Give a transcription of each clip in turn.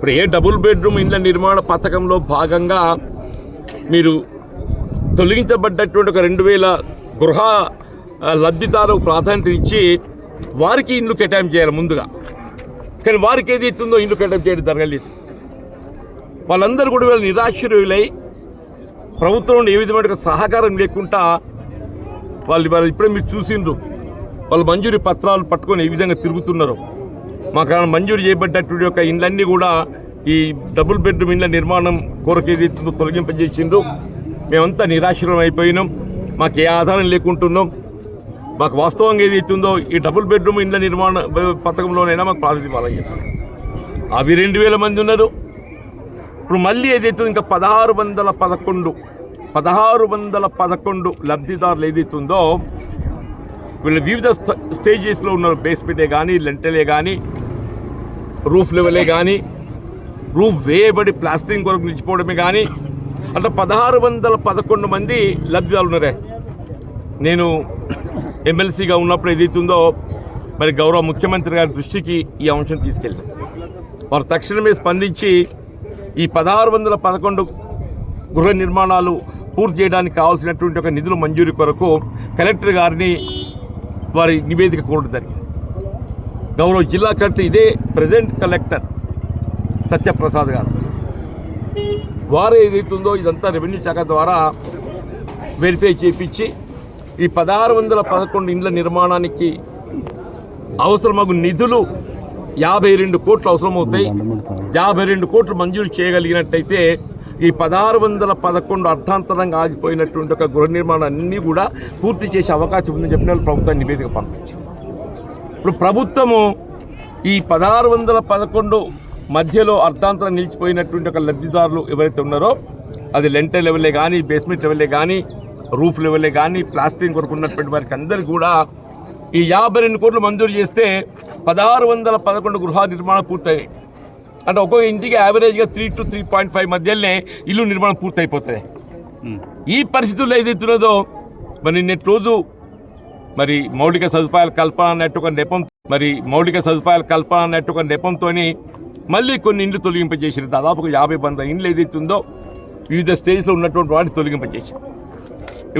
ఇప్పుడు ఏ double bedroom ఇండ్ల నిర్మాణ పథకంలో భాగంగా మీరు తొలగించబడ్డటువంటి ఒక 2000 గృహ లబ్ధిదారులకు ప్రాధాన్యత ఇచ్చి వారికి ఇండ్లు కేటాయింపు చేయాలి ముందుగా. కానీ వారికి ఏది ఇస్తుందో ఇండ్లు కేటాయింపు చేయడం జరగలేదు. వాళ్ళందరూ కూడా వీళ్ళు నిరాశ్రయులై ప్రభుత్వం ఏ విధమైన సహకారం లేకుండా వాళ్ళు ఇప్పుడే మీరు చూసిండ్రు, వాళ్ళు మంజూరీ పత్రాలు పట్టుకొని ఏ విధంగా తిరుగుతున్నారు. మాకు మంజూరు చేయబడ్డటువంటి యొక్క ఇండ్లన్నీ కూడా ఈ డబుల్ బెడ్రూమ్ ఇండ్ల నిర్మాణం కొరకు ఏదైతుందో తొలగింపజేసిండ్రు. మేమంతా నిరాశ్రయం అయిపోయినాం, మాకు ఏ ఆధారం లేకుంటున్నాం. మాకు వాస్తవంగా ఏదైతుందో ఈ డబుల్ బెడ్రూమ్ ఇండ్ల నిర్మాణ పథకంలోనైనా మాకు ప్రాతినిధ్యం అలాగే అవి 2000 మంది ఉన్నారు. ఇప్పుడు మళ్ళీ ఏదైతుందో ఇంకా 1611 లబ్ధిదారులు ఏదైతుందో వీళ్ళు వివిధ స్టేజెస్లో ఉన్నారు. బేస్మెంటే కానీ, లెంటలే కానీ, రూఫ్ లెవెలే కానీ, రూఫ్ వేయబడి ప్లాస్టరింగ్ కొరకు నిలిచిపోవడమే కానీ, అట్లా 1611 మంది లబ్ధిదారులు ఉన్నారే. నేను ఎమ్మెల్సీగా ఉన్నప్పుడు ఏదైతుందో మరి గౌరవ ముఖ్యమంత్రి గారి దృష్టికి ఈ అంశం తీసుకెళ్ళాను. వారు తక్షణమే స్పందించి ఈ 1611 గృహ నిర్మాణాలు పూర్తి చేయడానికి కావాల్సినటువంటి ఒక నిధుల మంజూరీ కొరకు కలెక్టర్ గారిని వారి నివేదిక కోరడం జరిగింది. గౌరవ జిల్లా కలెక్టర్, ఇదే ప్రజెంట్ కలెక్టర్ సత్యప్రసాద్ గారు, వారు ఏదైతుందో ఇదంతా రెవెన్యూ శాఖ ద్వారా వెరిఫై చేయించి ఈ 1611 ఇండ్ల నిర్మాణానికి అవసరమగు నిధులు 52 కోట్లు అవసరమవుతాయి. 52 కోట్లు మంజూరు చేయగలిగినట్టయితే ఈ 1611 అర్థాంతరంగా ఆగిపోయినటువంటి ఒక గృహ నిర్మాణాన్ని కూడా పూర్తి చేసే అవకాశం ఉందని చెప్పిన ప్రభుత్వాన్ని నివేదిక పంపించింది. ఇప్పుడు ప్రభుత్వము ఈ 1611 మధ్యలో అర్థాంతరం నిలిచిపోయినటువంటి ఒక లబ్ధిదారులు ఎవరైతే ఉన్నారో, అది లెంటర్ లెవెలే కానీ, బేస్మెంట్ లెవెలే కానీ, రూఫ్ లెవెలే కానీ, ప్లాస్టరింగ్ కొరకు ఉన్నటువంటి వారికి అందరికీ కూడా ఈ 52 కోట్లు మంజూరు చేస్తే 1611 గృహ నిర్మాణం పూర్తయ్యాయి. అంటే ఒక్కొక్క ఇంటికి యావరేజ్గా 3 to 3.5 మధ్యలోనే ఇల్లు నిర్మాణం పూర్తయిపోతుంది. ఈ పరిస్థితుల్లో ఏదైతున్నదో మరి నిన్నటి రోజు మరి మౌలిక సదుపాయాల కల్పన అన్నట్టు ఒక నెపంతో మళ్ళీ కొన్ని ఇండ్లు తొలగింపజేసారు. దాదాపుగా 50 ఇండ్లు ఏదైతుందో వివిధ స్టేజ్లో ఉన్నటువంటి వాటిని తొలగింపజేసారు.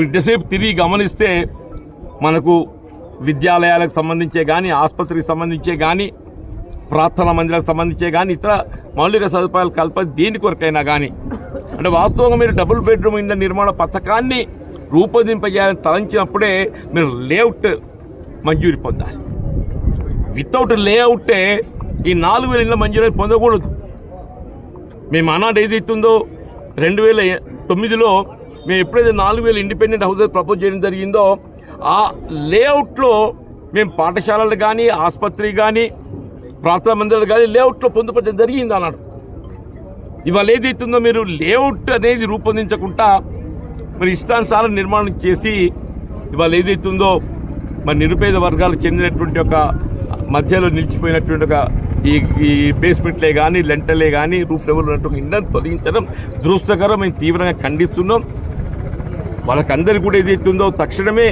ఇంతసేపు తిరిగి గమనిస్తే మనకు విద్యాలయాలకు సంబంధించే కానీ, ఆసుపత్రికి సంబంధించే కానీ, ప్రార్థనా మందిరాలకు సంబంధించే కానీ, ఇతర మౌలిక సదుపాయాలు కల్పన దేని కొరకైనా కానీ, అంటే వాస్తవంగా మీరు డబుల్ బెడ్రూమ్ ఇండ్ల నిర్మాణ పథకాన్ని రూపొందింపజేయాలని తలంచినప్పుడే మీరు లేఅవుట్ మంజూరి పొందాలి. వితౌట్ లేఅవుటే ఈ 4000 ఇండ్ల మంజూరీ పొందకూడదు. మేము ఆనాడు ఏదైతుందో 2009లో మేము ఎప్పుడైతే 4000 ఇండిపెండెంట్ హౌసెస్ ప్రపోజ్ చేయడం జరిగిందో, ఆ లేఅవుట్లో మేము పాఠశాలలు కానీ, ఆసుపత్రి కానీ, ప్రార్థనా మందిరాలు కానీ లేఅవుట్లో పొందుపరచడం జరిగింది అన్నాడు. ఇవాళ ఏదైతుందో మీరు లేఅవుట్ అనేది రూపొందించకుండా మరి ఇష్టానుసారం నిర్మాణం చేసి ఇవాళ ఏదైతుందో మరి నిరుపేద వర్గాలకు చెందినటువంటి ఒక మధ్యలో నిలిచిపోయినటువంటి ఒక ఈ బేస్మెంట్లే కానీ, లెంటలే కానీ, రూఫ్ లెవెల్ ఉన్నటువంటి ఇండ్లను తొలగించడం దురదృష్టకరం. మేము తీవ్రంగా ఖండిస్తున్నాం. వాళ్ళకందరికీ కూడా ఏదైతుందో తక్షణమే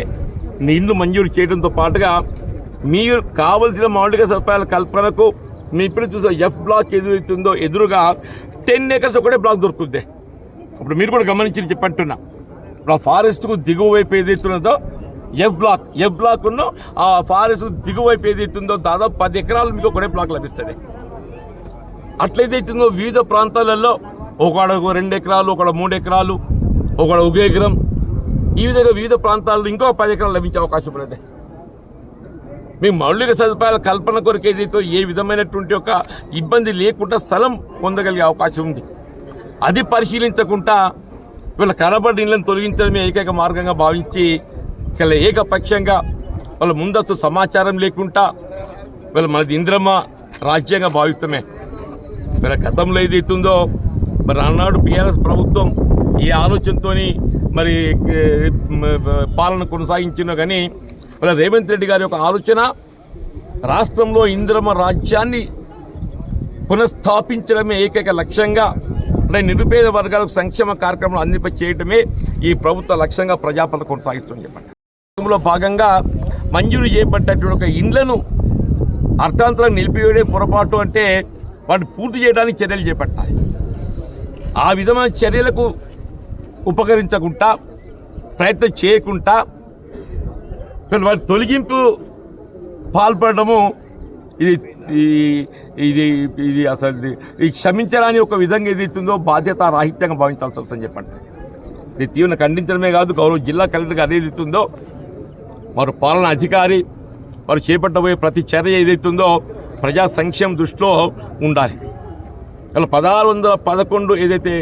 నీళ్లు మంజూరు చేయడంతో పాటుగా మీరు కావలసిన మౌలిక సదుపాయాల కల్పనకు మీ ఇప్పుడు చూసే ఎఫ్ బ్లాక్ ఏదైతుందో ఎదురుగా 10 acres ఒకటే బ్లాక్ దొరుకుతుంది. ఇప్పుడు మీరు కూడా గమనించి చెప్పంటున్నా, ఇప్పుడు ఆ ఫారెస్ట్కు దిగువ వైపు ఏదైతున్నదో ఎఫ్ బ్లాక్ ఉన్న ఆ ఫారెస్ట్ దిగువ వైపు ఏదైతుందో దాదాపు 10 ఎకరాలు మీకు ఒకటే బ్లాక్ లభిస్తుంది. అట్లయితుందో వివిధ ప్రాంతాలలో ఒకడ 2 ఎకరాలు, ఒకడ 3 ఎకరాలు, ఒకడ 1 ఎకరం, ఈ విధంగా వివిధ ప్రాంతాల్లో ఇంకో 10 ఎకరాలు లభించే అవకాశం ఉన్నది. మీకు మౌలిక సదుపాయాల కల్పన కొరకు ఏదైతే ఏ విధమైనటువంటి ఒక ఇబ్బంది లేకుండా స్థలం పొందగలిగే అవకాశం ఉంది. అది పరిశీలించకుండా వీళ్ళ కనబడి ఇళ్లను తొలగించడమే ఏకైక మార్గంగా భావించి ఇలా ఏకపక్షంగా వాళ్ళ ముందస్తు సమాచారం లేకుండా వీళ్ళ మనది ఇంద్రమ్మ రాజ్యంగా భావిస్తామే. వీళ్ళ గతంలో ఏదైతుందో మరి ఆనాడు బీఆర్ఎస్ ప్రభుత్వం ఈ ఆలోచనతో మరి పాలన కొనసాగించినా కానీ వాళ్ళ రేవంత్ రెడ్డి గారి యొక్క ఆలోచన రాష్ట్రంలో ఇంద్రమ్మ రాజ్యాన్ని పునఃస్థాపించడమే ఏకైక లక్ష్యంగా, అంటే నిరుపేద వర్గాలకు సంక్షేమ కార్యక్రమాలు అందింప చేయడమే ఈ ప్రభుత్వ లక్ష్యంగా ప్రజాపాలన కొనసాగిస్తుందని చెప్పండి. లో భాగంగా మంజూరు చేయబడ్డటువంటి ఒక ఇండ్లను అర్థాంతరం నిలిపివేయడే పొరపాటు అంటే వాటిని పూర్తి చేయడానికి చర్యలు చేపట్టాలి. ఆ విధమైన చర్యలకు ఉపకరించకుండా ప్రయత్నం చేయకుండా వాటి తొలగింపు పాల్పడము ఇది ఇది ఇది అసలు ఈ క్షమించరాని ఒక విధంగా ఏదైతుందో బాధ్యత రాహిత్యంగా భావించాల్సి వస్తుందని చెప్పండి. ఇది తీవ్రంగా ఖండించడమే కాదు, గౌరవ జిల్లా కలెక్టర్ గారు ఏదైతుందో వారు పాలనా అధికారి వారు చేపట్టబోయే ప్రతి చర్య ఏదైతుందో ప్రజా సంక్షేమం దృష్టిలో ఉండాలి. అలా 1611 ఏదైతే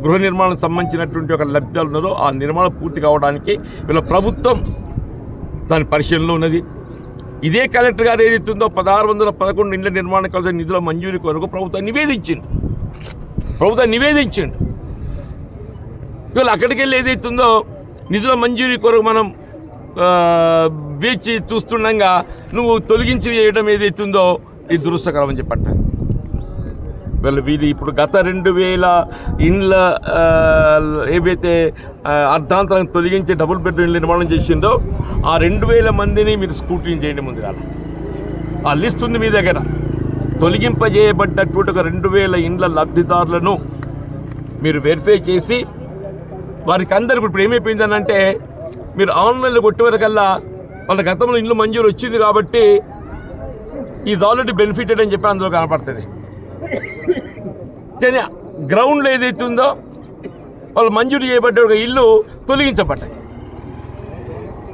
గృహ నిర్మాణం సంబంధించినటువంటి ఒక లబ్ధాలు ఉన్నారో ఆ నిర్మాణం పూర్తి కావడానికి వీళ్ళ ప్రభుత్వం దాని పరిశీలనలో ఉన్నది. ఇదే కలెక్టర్ గారు ఏదైతుందో 1611 ఇండ్ల నిర్మాణం కలిసి నిధుల మంజూరీ కొరకు ప్రభుత్వం నివేదించిండు. ఇవాళ అక్కడికి వెళ్ళి ఏదైతుందో నిధుల మంజూరీ కొరకు మనం వేచి చూస్తుండగా నువ్వు తొలగించి వేయడం ఏదైతుందో ఇది దురదృష్టకరం అని చెప్పంటారు. వీళ్ళు ఇప్పుడు గత 2000 ఇండ్ల ఏవైతే అర్ధాంతరం తొలగించి డబుల్ బెడ్రూమ్ ఇల్లు నిర్మాణం చేసిందో ఆ 2000 మందిని మీరు స్క్రూటినీ చేయండి. ముందుగా ఆ లిస్ట్ ఉంది మీ దగ్గర. తొలగింపజేయబడ్డటువంటి ఒక 2000 ఇండ్ల లబ్ధిదారులను మీరు వెరిఫై చేసి వారికి అందరికీ ఇప్పుడు ఏమైపోయిందని అంటే మీరు ఆన్లైన్లో కొట్టేవరకల్లా వాళ్ళ గతంలో ఇండ్లు మంజూరు వచ్చింది కాబట్టి ఈజ్ ఆల్రెడీ బెనిఫిటెడ్ అని చెప్పి అందులో కనపడుతుంది. కానీ గ్రౌండ్లో ఏదైతే ఉందో వాళ్ళు మంజూరు చేయబడ్డ ఒక ఇల్లు తొలగించబడ్డాయి.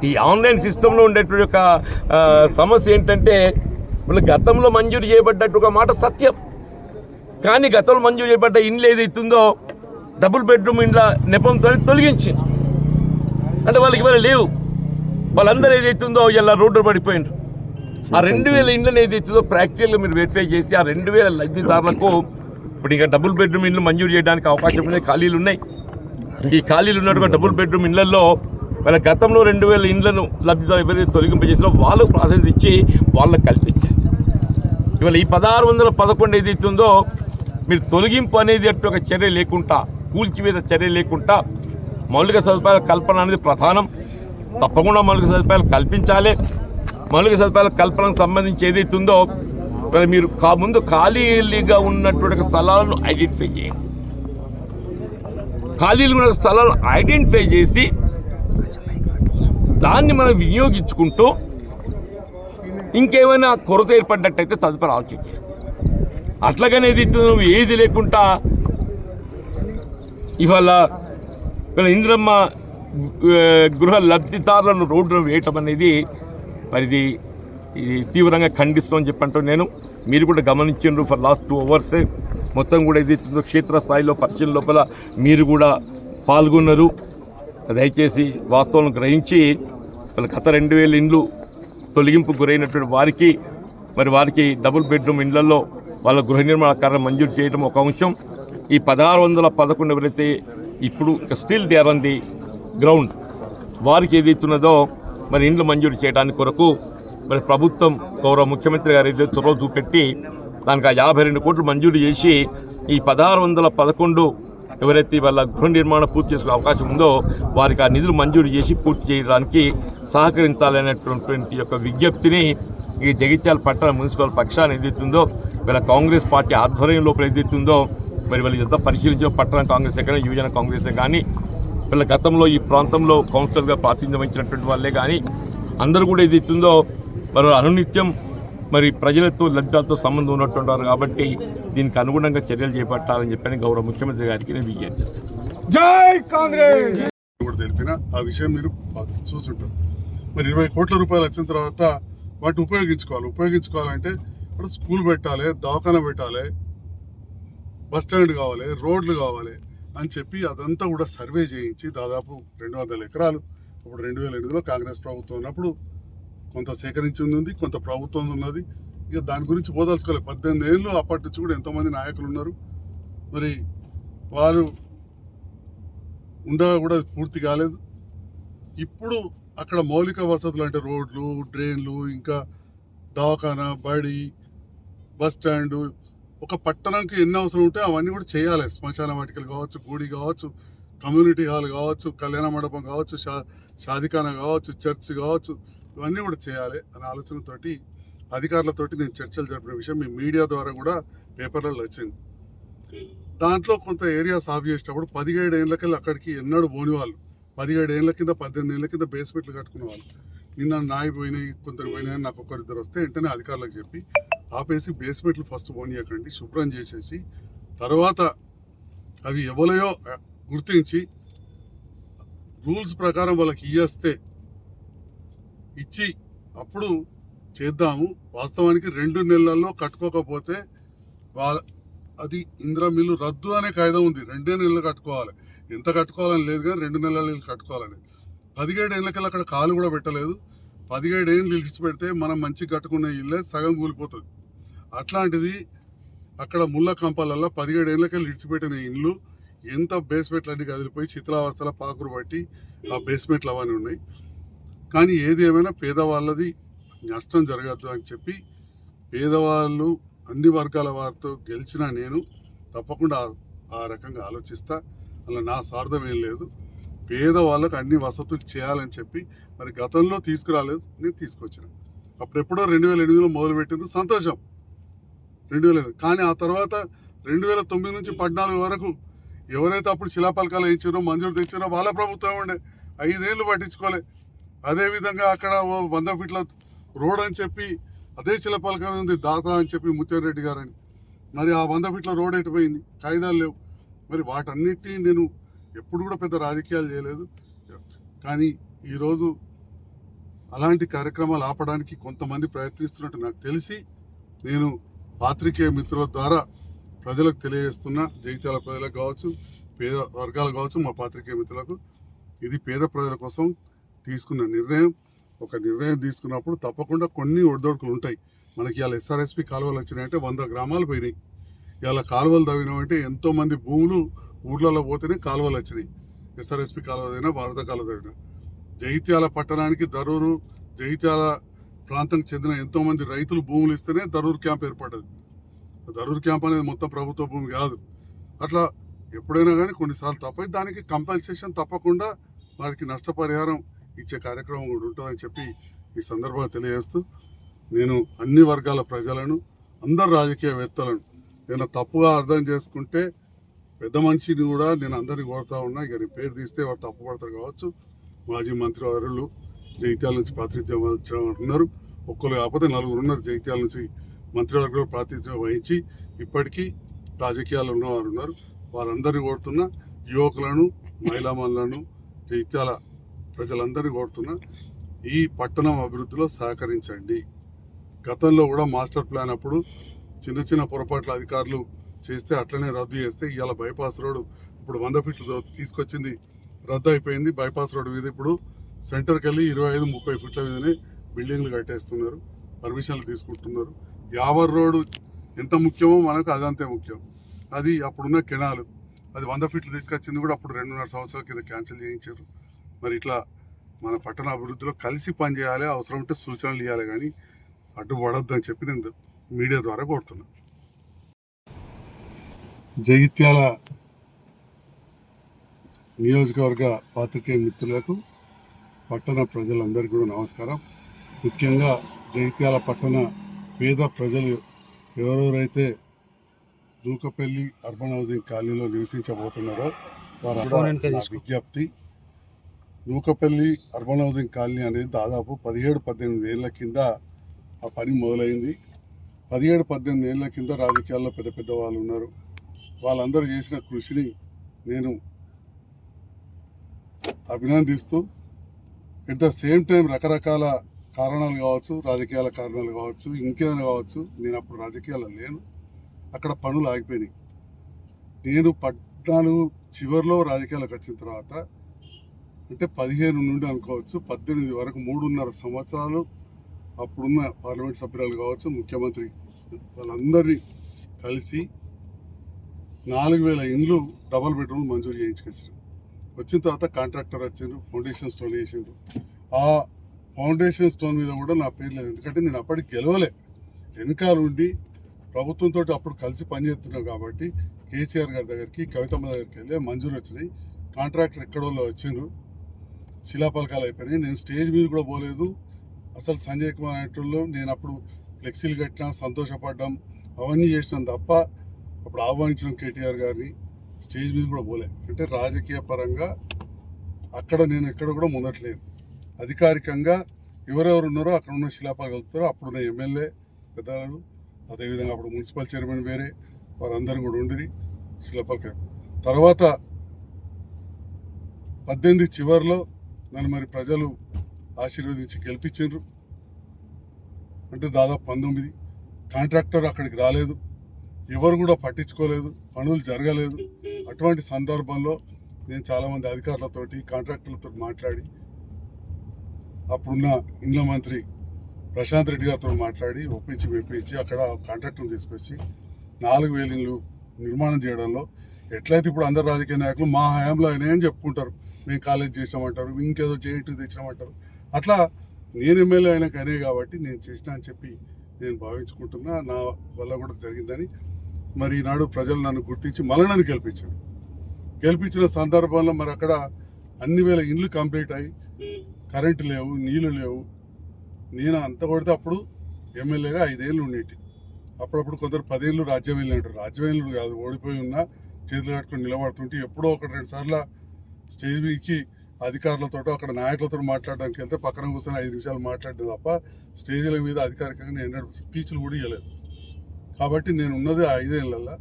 ఈ ఆన్లైన్ సిస్టంలో ఉండేటువంటి ఒక సమస్య ఏంటంటే వాళ్ళు గతంలో మంజూరు చేయబడ్డట్టు ఒక మాట సత్యం, కానీ గతంలో మంజూరు చేయబడ్డ ఇండ్లు ఏదైతుందో డబుల్ బెడ్రూమ్ ఇండ్ల నెపంతో తొలగించింది. అంటే వాళ్ళకి ఇవాళ లేవు. వాళ్ళందరూ ఏదైతుందో ఇలా రోడ్డు పడిపోయినారు. ఆ 2000 ఇండ్లను ఏదైతుందో ప్రాక్టికల్గా మీరు వెరిఫై చేసి ఆ 2000 లబ్ధిదారులకు ఇప్పుడు ఇంకా డబుల్ బెడ్రూమ్ ఇండ్లు మంజూరు చేయడానికి అవకాశం ఉన్నాయి, ఖాళీలు ఉన్నాయి. ఈ ఖాళీలు ఉన్నటువంటి డబుల్ బెడ్రూమ్ ఇళ్లలో వాళ్ళ గతంలో 2000 ఇండ్లను లబ్ధిదారు ఎవరైతే తొలగింపజేసినా వాళ్ళకు ప్రాధాన్యత ఇచ్చి వాళ్ళకు కల్పించారు. ఇవాళ ఈ 1611 ఏదైతుందో మీరు తొలగింపు అనేది అట్టు ఒక చర్య లేకుండా, కూల్చివేత చర్య లేకుండా మౌలిక సదుపాయాల కల్పన అనేది ప్రధానం. తప్పకుండా మౌలిక సదుపాయాలు కల్పించాలి. మౌలిక సదుపాయాల కల్పనకు సంబంధించి ఏదైతుందో మీరు ముందు ఖాళీగా ఉన్నటువంటి స్థలాలను ఐడెంటిఫై చేయండి. ఖాళీలు ఉన్న స్థలాలను ఐడెంటిఫై చేసి దాన్ని మనం వినియోగించుకుంటూ ఇంకేమైనా కొరత ఏర్పడ్డట్టయితే తదుపరి ఆలోచన చేయాలి. అట్లాగనే నువ్వు ఏది లేకుండా ఇవాళ ఇందిరమ్మ గృహ లబ్ధిదారులను రోడ్డును వేయటం అనేది మరి ఇది తీవ్రంగా ఖండిస్తామని చెప్పంటూ మీరు కూడా గమనించారు. ఫర్ లాస్ట్ 2 hours మొత్తం కూడా ఇది క్షేత్రస్థాయిలో పరిశీలన లోపల మీరు కూడా పాల్గొన్నారు. దయచేసి వాస్తవాలను గ్రహించి గత 2000 ఇండ్లు తొలగింపు గురైనటువంటి వారికి డబుల్ బెడ్రూమ్ ఇండ్లలో వాళ్ళ గృహ నిర్మాణ కార్యం మంజూరు చేయడం ఒక అంశం. ఈ 1611 ఎవరైతే ఇప్పుడు still they are on the ground వారికి ఏదైతున్నదో మరి ఇండ్లు మంజూరు చేయడానికి కొరకు మరి ప్రభుత్వం గౌరవ ముఖ్యమంత్రి గారు ఏదైతే చొరవ చూపెట్టి దానికి ఆ 52 కోట్లు మంజూరు చేసి ఈ 1611 ఎవరైతే వాళ్ళ గృహ నిర్మాణం పూర్తి చేసుకునే అవకాశం ఉందో వారికి ఆ నిధులు మంజూరు చేసి పూర్తి చేయడానికి సహకరించాలనేటువంటి యొక్క విజ్ఞప్తిని ఈ జగిత్యాల పట్టణ మున్సిపల్ పక్షాన్ని ఏదైతుందో వీళ్ళ కాంగ్రెస్ పార్టీ ఆధ్వర్యం లోపల ఏదైతుందో మరి వాళ్ళు ఎంత పరిశీలించిన పట్టణ కాంగ్రెస్ కానీ యువజన కాంగ్రెస్ కానీ వీళ్ళ గతంలో ఈ ప్రాంతంలో కౌన్సిలర్గా ప్రాతినిధ్యం వహించినటువంటి వాళ్ళే కానీ అందరూ కూడా ఏదైతుందో మరి అనునిత్యం మరి ప్రజలతో లబ్ధాలతో సంబంధం ఉన్నటువంటి వారు కాబట్టి దీనికి అనుగుణంగా చర్యలు చేపట్టాలని చెప్పని గౌరవ ముఖ్యమంత్రి గారికి నేను విజ్ఞప్తి చేస్తాను. జై కాంగ్రెస్ కూడా తెలిపిన ఆ విషయం మీరు చూసుంటారు. మరి 20 కోట్ల రూపాయలు వచ్చిన తర్వాత వాటిని ఉపయోగించుకోవాలంటే ఇప్పుడు స్కూల్ పెట్టాలి, దవాఖాన పెట్టాలి, బస్ స్టాండ్ కావాలి, రోడ్లు కావాలి అని చెప్పి అదంతా కూడా సర్వే చేయించి దాదాపు 200 ఎకరాలు ఇప్పుడు 2008లో కాంగ్రెస్ ప్రభుత్వం ఉన్నప్పుడు కొంత సేకరించింది ఉంది, కొంత ప్రభుత్వం ఉన్నది. ఇక దాని గురించి పోదలుచుకోలేదు. 18 ఏళ్ళు అప్పటి నుంచి కూడా ఎంతోమంది నాయకులు ఉన్నారు. మరి వారు ఉండగా కూడా పూర్తి కాలేదు. ఇప్పుడు అక్కడ మౌలిక వసతులు అంటే రోడ్లు, డ్రైన్లు, ఇంకా దవాఖానా, బడి, బస్ స్టాండు, ఒక పట్టణంకి ఎన్ని అవసరం ఉంటే అవన్నీ కూడా చేయాలి. శ్మశాన వాటికలు కావచ్చు, గుడి కావచ్చు, కమ్యూనిటీ హాల్ కావచ్చు, కళ్యాణ మండపం కావచ్చు, షాదిఖానా కావచ్చు, చర్చ్ కావచ్చు, ఇవన్నీ కూడా చేయాలి అనే ఆలోచనతోటి అధికారులతోటి నేను చర్చలు జరిపిన విషయం మీ మీడియా ద్వారా కూడా పేపర్లలో వచ్చింది. దాంట్లో కొంత ఏరియా సాఫ్ చేసేటప్పుడు 17 ఏళ్ళకెళ్ళి అక్కడికి ఎన్నడూ పోని వాళ్ళు, 17 ఏళ్ళ కింద 18 ఏళ్ళ కింద బేస్మెంట్లు కట్టుకునే వాళ్ళు, నిన్న నాయి పోయినాయి కొందరు పోయినాయి నాకు ఒకరిద్దరు వస్తే వెంటనే అధికారులకు చెప్పి ఆపేసి బేస్మెంట్లు ఫస్ట్ పోనీయకండి, శుభ్రం చేసేసి తర్వాత అవి ఎవరయో గుర్తించి రూల్స్ ప్రకారం వాళ్ళకి ఇచ్చి అప్పుడు చేద్దాము. వాస్తవానికి 2 నెలల్లో కట్టుకోకపోతే అది ఇందిరా మిల్లు రద్దు అనే కాయిదా ఉంది. 2 నెలలు కట్టుకోవాలి, ఎంత కట్టుకోవాలని లేదు కానీ 2 నెలలు కట్టుకోవాలని. 17 ఏళ్ళకెళ్ళి అక్కడ కాలు కూడా పెట్టలేదు. 17 ఏళ్ళు ఇడిచి పెడితే మనం మంచిగా కట్టుకునే ఇల్లే సగం కూలిపోతుంది. అట్లాంటిది అక్కడ ముళ్ళ కంపాలల్లో 17 ఏళ్ళకెళ్ళి ఇడిచిపెట్టిన ఇల్లు ఎంత బేస్మెంట్లు అన్ని కదిలిపోయి శిథిలావస్థల పాకురు బట్టి ఆ బేస్మెంట్లు అవన్నీ ఉన్నాయి. కానీ ఏది ఏమైనా పేదవాళ్ళది నష్టం జరగద్దు అని చెప్పి పేదవాళ్ళు అన్ని వర్గాల వారితో గెలిచిన నేను తప్పకుండా ఆ రకంగా ఆలోచిస్తా. అలా నా స్వార్థం ఏం లేదు. పేదవాళ్ళకు అన్ని వసతులు చేయాలని చెప్పి మరి గతంలో తీసుకురాలేదు, నేను తీసుకొచ్చిన. అప్పుడెప్పుడో 2008లో మొదలుపెట్టింది, సంతోషం 2008. కానీ ఆ తర్వాత 2009 నుంచి 14 వరకు ఎవరైతే అప్పుడు శిలాపలకాలు ఇచ్చారో మంజూరు తెచ్చారో వాళ్ళ ప్రభుత్వం ఉండే, 5 ఏళ్ళు పట్టించుకోలే. అదేవిధంగా అక్కడ 100 ఫీట్ల రోడ్ అని చెప్పి అదే శిలాపలకం ఉంది, దాత అని చెప్పి ముత్యారెడ్డి గారని. మరి ఆ 100 ఫీట్ల రోడ్ ఎటుపోయింది, కాయిదాలు లేవు. మరి వాటన్నిటినీ నేను ఎప్పుడు కూడా పెద్ద రాజకీయాలు చేయలేదు. కానీ ఈరోజు అలాంటి కార్యక్రమాలు ఆపడానికి కొంతమంది ప్రయత్నిస్తున్నట్టు నాకు తెలిసి నేను పాత్రికేయ మిత్రుల ద్వారా ప్రజలకు తెలియజేస్తున్నా. జగిత్యాల ప్రజలకు కావచ్చు, పేద వర్గాలు కావచ్చు, మా పాత్రికేయ మిత్రులకు ఇది పేద ప్రజల కోసం తీసుకున్న నిర్ణయం. ఒక నిర్ణయం తీసుకున్నప్పుడు తప్పకుండా కొన్ని ఒడిదొడుకులు ఉంటాయి. మనకి ఇవాళ ఎస్ఆర్ఎస్పి కాలువలు వచ్చినాయంటే 100 గ్రామాలు పోయినాయి. ఇవాళ కాలువలు తవ్వినామంటే ఎంతోమంది భూములు ఊర్లలో పోతేనే కాలువలు వచ్చినాయి. ఎస్ఆర్ఎస్పి కాలువదైనా వరద కాలువదైనా. జగిత్యాల పట్టణానికి దరూరు, జగిత్యాల ప్రాంతానికి చెందిన ఎంతోమంది రైతులు భూములు ఇస్తేనే దరూరు క్యాంప్ ఏర్పడ్డది. దరూరు క్యాంప్ అనేది మొత్తం ప్రభుత్వ భూమి కాదు. అట్లా ఎప్పుడైనా కానీ కొన్నిసార్లు తప్పై దానికి కంపల్సేషన్ తప్పకుండా వారికి నష్టపరిహారం ఇచ్చే కార్యక్రమం కూడా ఉంటుందని చెప్పి ఈ సందర్భంగా తెలియజేస్తూ, నేను అన్ని వర్గాల ప్రజలను, అందరు రాజకీయవేత్తలను నేను తప్పుగా అర్థం చేసుకుంటే పెద్ద మనిషిని కూడా నేను అందరినీ కోరుతా ఉన్నా. ఇక నేను పేరు తీస్తే వారు తప్పుపడతారు కావచ్చు. మాజీ మంత్రి వర్యులు జగిత్యాల నుంచి ప్రాతినిధ్యం ఉన్నారు, ఒక్కరు కాకపోతే 4 ఉన్నారు జగిత్యాల నుంచి మంత్రివర్గంలో ప్రాతినిధ్యం వహించి ఇప్పటికీ రాజకీయాలు ఉన్నవారు ఉన్నారు. వారందరినీ కోరుతున్న యువకులను, మహిళామణులను, జగిత్యాల ప్రజలందరినీ కోరుతున్నా, ఈ పట్టణం అభివృద్ధిలో సహకరించండి. గతంలో కూడా మాస్టర్ ప్లాన్ అప్పుడు చిన్న చిన్న పొరపాట్ల అధికారులు చేస్తే అట్లనే రద్దు చేస్తే ఇవాళ బైపాస్ రోడ్డు ఇప్పుడు 100 ఫీట్లు తీసుకొచ్చింది, రద్దు అయిపోయింది. బైపాస్ రోడ్డు మీద ఇప్పుడు సెంటర్కి వెళ్ళి 25-30 ఫీట్ల మీదనే బిల్డింగ్లు కట్టేస్తున్నారు, పర్మిషన్లు తీసుకుంటున్నారు. యావర్ రోడ్డు ఎంత ముఖ్యమో మనకు అదంతే ముఖ్యం. అది అప్పుడున్న కెనాలు, అది 100 ఫీట్లు తీసుకొచ్చింది కూడా అప్పుడు 2.5 సంవత్సరాల కింద క్యాన్సిల్ చేయించారు. మరి ఇట్లా మన పట్టణ అభివృద్ధిలో కలిసి పనిచేయాలి, అవసరం ఉంటే సూచనలు ఇవ్వాలి, కానీ అడ్డుపడద్దు అని చెప్పి నేను మీడియా ద్వారా కోరుతున్నా. జగిత్యాల నియోజకవర్గ పాత్రికేయ మిత్రులకు, పట్టణ ప్రజలందరికీ కూడా నమస్కారం. ముఖ్యంగా జగిత్యాల పట్టణ పేద ప్రజలు ఎవరెవరైతే దూకపల్లి అర్బన్ హౌసింగ్ కాలనీలో నివసించబోతున్నారో వారు విజ్ఞప్తి. దూకపల్లి అర్బన్ హౌసింగ్ కాలనీ అనేది దాదాపు 17-18 ఏళ్ల కింద ఆ పని మొదలైంది. 17-18 ఏళ్ల కింద రాజకీయాల్లో పెద్ద పెద్ద వాళ్ళు ఉన్నారు. వాళ్ళందరూ చేసిన కృషిని నేను అభినందిస్తూ, ఎట్ ద సేమ్ టైం రకరకాల కారణాలు కావచ్చు, రాజకీయాల కారణాలు కావచ్చు, ఇంకేదైనా కావచ్చు, నేను అప్పుడు రాజకీయాల్లో లేను, అక్కడ పనులు ఆగిపోయినాయి. నేను 14 చివరిలో రాజకీయాలకు వచ్చిన తర్వాత అంటే 15 నుండి అనుకోవచ్చు 18 వరకు 3.5 సంవత్సరాలు అప్పుడున్న పార్లమెంట్ సభ్యురాలు కావచ్చు, ముఖ్యమంత్రి వాళ్ళందరినీ కలిసి 4,000 ఇండ్లు డబల్ బెడ్రూమ్ మంజూరు చేయించుకొచ్చారు. వచ్చిన తర్వాత కాంట్రాక్టర్ వచ్చారు, ఫౌండేషన్ స్టోన్ వేసిండ్రు. ఆ ఫౌండేషన్ స్టోన్ మీద కూడా నా పేరు లేదు, ఎందుకంటే నేను అప్పటికి గెలవలే. వెనకాల ఉండి ప్రభుత్వంతో అప్పుడు కలిసి పనిచేస్తున్నాం కాబట్టి కేసీఆర్ గారి దగ్గరికి, కవితమ్మ దగ్గరికి వెళ్ళి మంజూరు వచ్చినాయి. కాంట్రాక్టర్ ఎక్కడోళ్ళు వచ్చిండ్రు, శిలాపలకాలు అయిపోయినాయి. నేను స్టేజ్ మీద కూడా పోలేదు. అసలు సంజయ్ కుమార్ అనేటోళ్ళు నేను అప్పుడు ఫ్లెక్సీలు కట్టినా సంతోషపడ్డాం, అవన్నీ చేసినాం తప్ప అప్పుడు ఆహ్వానించిన కేటీఆర్ గారిని స్టేజ్ మీద కూడా పోలే. అంటే రాజకీయ పరంగా అక్కడ నేను ఎక్కడ కూడా ముందట్లేదు. అధికారికంగా ఎవరెవరు ఉన్నారో అక్కడ ఉన్న శిలాపాలు కలుపుతారో అప్పుడున్న ఎమ్మెల్యే పెద్దలు, అదేవిధంగా అప్పుడు మున్సిపల్ చైర్మన్ వేరే వారందరూ కూడా ఉండిరి శిలాపాలు. తర్వాత 18 చివరిలో నన్ను మరి ప్రజలు ఆశీర్వదించి గెలిపించారు. అంటే దాదాపు 19 కాంట్రాక్టర్ అక్కడికి రాలేదు, ఎవరు కూడా పట్టించుకోలేదు, పనులు జరగలేదు. అటువంటి సందర్భంలో నేను చాలామంది అధికారులతోటి కాంట్రాక్టర్లతో మాట్లాడి అప్పుడున్న ఇండ్ల మంత్రి ప్రశాంత్ రెడ్డి గారితో మాట్లాడి మెప్పించి అక్కడ కాంట్రాక్టర్ని తీసుకొచ్చి 4,000 ఇళ్ళు నిర్మాణం చేయడంలో ఎట్లయితే ఇప్పుడు అందరు రాజకీయ నాయకులు మా హయాంలో అయినాయని చెప్పుకుంటారు, మేము కాలేజ్ చేసామంటారు, ఇంకేదో చేయటం తెచ్చినామంటారు. అట్లా నేను ఎమ్మెల్యే అయినాక అయినాయి కాబట్టి నేను చేసిన అని చెప్పి నేను భావించుకుంటున్నా. నా వల్ల కూడా జరిగిందని. మరి ఈనాడు ప్రజలు నన్ను గుర్తించి మళ్ళీ నన్ను గెలిపించిన సందర్భంలో మరి అక్కడ అన్ని వేల ఇండ్లు కంప్లీట్ అయ్యి కరెంటు లేవు, నీళ్లు లేవు. నేను అంత కొడితే అప్పుడు ఎమ్మెల్యేగా 5 ఏళ్ళు ఉండేటి. అప్పుడప్పుడు కొందరు 10 ఏళ్ళు రాజ్యం వెళ్ళి అంటారు. రాజ్యం వెళ్ళి కాదు, ఓడిపోయి ఉన్నా చేతులు కట్టుకొని నిలబడుతుంటే ఎప్పుడో 1-2 సార్లు స్టేజ్ మీదకి అధికారులతో అక్కడ నాయకులతో మాట్లాడడానికి వెళ్తే పక్కన కూర్చొని 5 నిమిషాలు మాట్లాడేది తప్ప స్టేజీల మీద అధికారికంగా నేను స్పీచ్లు కూడా ఇవ్వలేదు. కాబట్టి నేను ఉన్నది 5 ఏళ్ళల్లో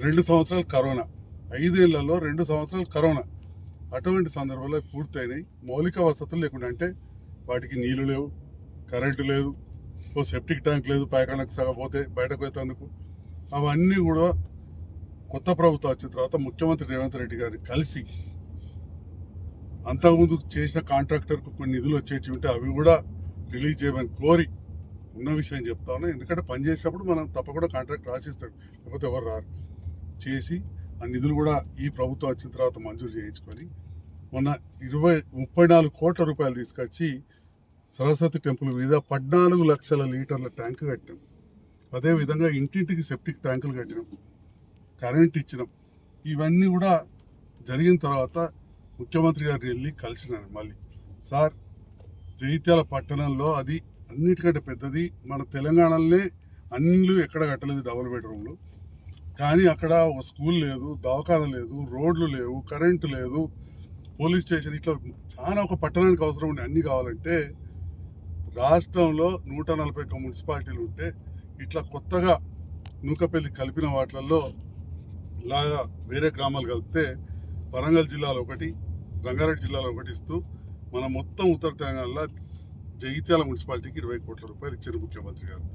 2 సంవత్సరాలు కరోనా, 5 ఏళ్లలో 2 సంవత్సరాలు కరోనా. అటువంటి సందర్భంలో పూర్తయినాయి. మౌలిక వసతులు లేకుండా, అంటే వాటికి నీళ్లు లేవు, కరెంటు లేదు, ఓ సెప్టిక్ ట్యాంక్ లేదు, పైకాలకు సగపోతే బయటకు పోయేందుకు. అవన్నీ కూడా కొత్త ప్రభుత్వం వచ్చిన తర్వాత ముఖ్యమంత్రి రేవంత్ రెడ్డి గారిని కలిసి అంతకుముందు చేసిన కాంట్రాక్టర్కు కొన్ని నిధులు వచ్చేటివి ఉంటే అవి కూడా రిలీజ్ చేయమని కోరి ఉన్న విషయం చెప్తాను. ఎందుకంటే పనిచేసినప్పుడు మనం తప్పకుండా కాంట్రాక్ట్ రాసిస్తాడు, లేకపోతే ఎవరు రారు. చేసి ఆ నిధులు కూడా ఈ ప్రభుత్వం వచ్చిన తర్వాత మంజూరు చేయించుకొని మొన్న 34 కోట్ల రూపాయలు తీసుకొచ్చి సరస్వతి టెంపుల్ మీద 14 లక్షల లీటర్ల ట్యాంకు కట్టినాం. అదేవిధంగా ఇంటింటికి సెప్టిక్ ట్యాంకులు కట్టినాం, కరెంట్ ఇచ్చినాం. ఇవన్నీ కూడా జరిగిన తర్వాత ముఖ్యమంత్రి గారిని వెళ్ళి కలిసినాను. మళ్ళీ సార్, జగిత్యాల పట్టణంలో అది అన్నిటికంటే పెద్దది, మన తెలంగాణలోనే అన్నిళ్ళు ఎక్కడ కట్టలేదు డబుల్ బెడ్రూమ్లు. కానీ అక్కడ ఒక స్కూల్ లేదు, దవాఖాన లేదు, రోడ్లు లేవు, కరెంటు లేదు, పోలీస్ స్టేషన్, ఇట్లా చాలా ఒక పట్టణానికి అవసరం ఉండే అన్నీ కావాలంటే రాష్ట్రంలో 141 మున్సిపాలిటీలు ఉంటే ఇట్లా కొత్తగా నూకపల్లి కలిపిన వాటిల్లో ఇలాగా వేరే గ్రామాలు కలిపితే వరంగల్ జిల్లాలో 1, రంగారెడ్డి జిల్లాలో 1 ఇస్తూ మన మొత్తం ఉత్తర తెలంగాణలో జగిత్యాల మున్సిపాలిటీకి 20 కోట్ల రూపాయలు ఇచ్చారు ముఖ్యమంత్రి గారు.